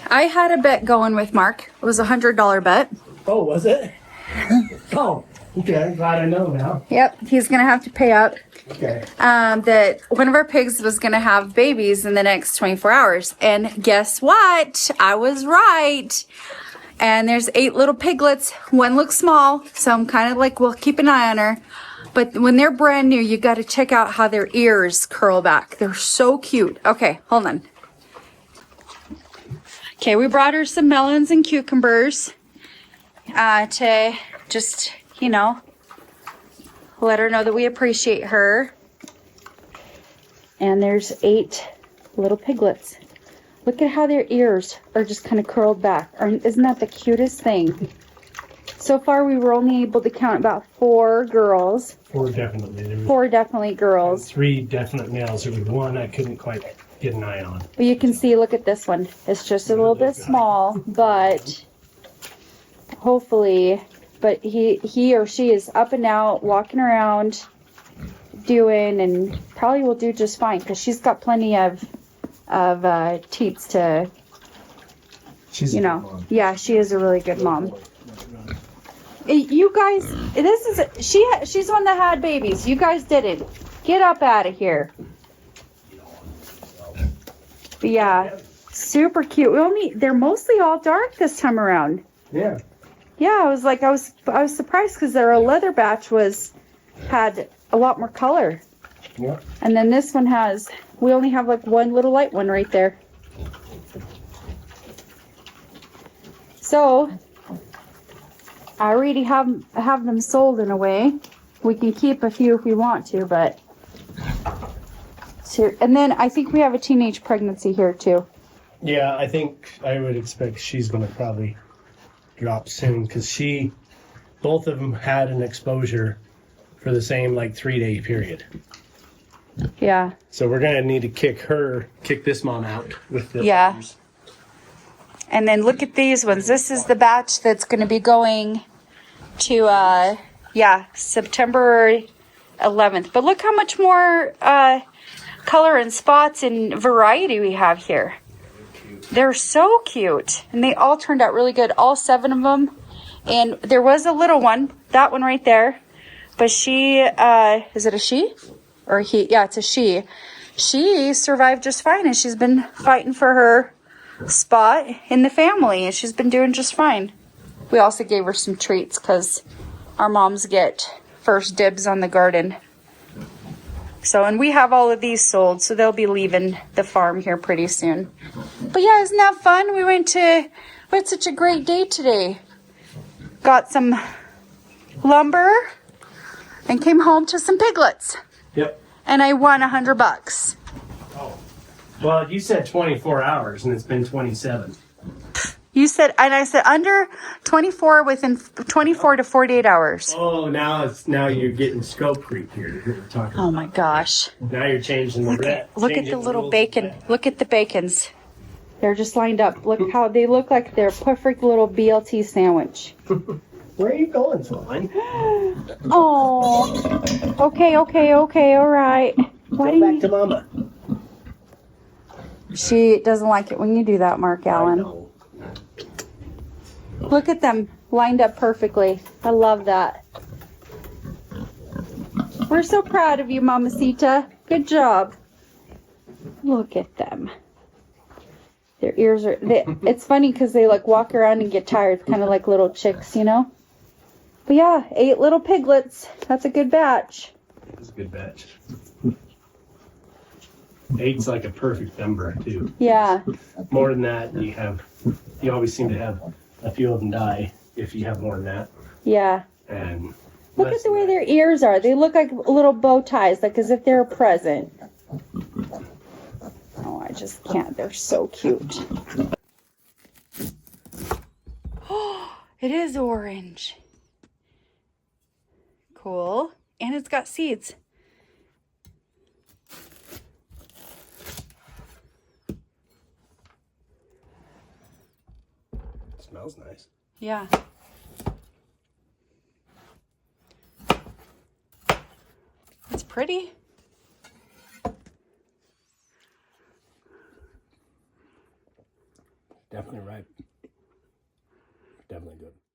I had a bet going with Mark. It was $100 bet. Oh, was it? Oh, okay. Glad I know now. Yep, he's gonna have to pay up. Okay. That one of our pigs was gonna have babies in the next 24 hours. And guess what? I was right. And there's 8 little piglets. One looks small, so I'm kind of like, well, keep an eye on her. But when they're brand new, you got to check out how their ears curl back. They're so cute. Okay, hold on. Okay, we brought her some melons and cucumbers to just, you know, let her know that we appreciate her. And there's 8 little piglets. Look at how their ears are just kind of curled back. Isn't that the cutest thing? So far, we were only able to count about 4 girls. 4 definitely. There was 4 definitely girls. 3 definite males. There was 1 I couldn't quite get an eye on. But you can see, look at this one. It's just a little bit small, but hopefully, but he or she is up and out, walking around, doing, and probably will do just fine because she's got plenty of teats to, She's you know. Yeah, she is a really good mom. You guys, she's the one that had babies. You guys didn't. Get up out of here. But yeah, super cute. They're mostly all dark this time around. Yeah. Yeah, I was surprised because their leather batch had a lot more color. Yeah. And then this one we only have like one little light one right there. So I already have them sold in a way. We can keep a few if we want to, but and then I think we have a teenage pregnancy here too. Yeah, I think I would expect she's going to probably drop soon because both of them had an exposure for the same like 3-day period. Yeah. So we're going to need to kick this mom out with the others. And then look at these ones. This is the batch that's going to be going to, September 11th. But look how much more color and spots and variety we have here. They're so cute. And they all turned out really good. All 7 of them. And there was a little one. That one right there. But she, is it a she? Or he? Yeah, it's a she. She survived just fine. And she's been fighting for her spot in the family. And she's been doing just fine. We also gave her some treats because our moms get first dibs on the garden. So, and we have all of these sold, so they'll be leaving the farm here pretty soon. But yeah, isn't that fun? We had such a great day today. Got some lumber and came home to some piglets. Yep. And I won $100. Oh. Well, you said 24 hours and it's been 27. You said, and I said under 24 within 24 to 48 hours. Oh, now you're getting scope creep here. Oh my gosh. Now you're changing the red. Look at the little bacon. Look at the bacons. They're just lined up. Look how they look like they're perfect little BLT sandwich. Where are you going, Swan? Oh. Okay, all right. Go back to Mama. She doesn't like it when you do that, Mark Allen. I know. Look at them lined up perfectly. I love that. We're so proud of you, Mamacita. Good job. Look at them. Their ears are... it's funny because they like walk around and get tired. Kind of like little chicks, you know? But yeah, 8 little piglets. That's a good batch. That's a good batch. 8's like a perfect number, too. Yeah. More than that, you always seem to have a few of them die if you have more than that. Yeah. And look at the way their ears are. They look like little bow ties, like as if they're a present. Oh, I just can't. They're so cute. Oh, it is orange. Cool. And it's got seeds. Smells nice. Yeah. It's pretty. Definitely ripe. Definitely good.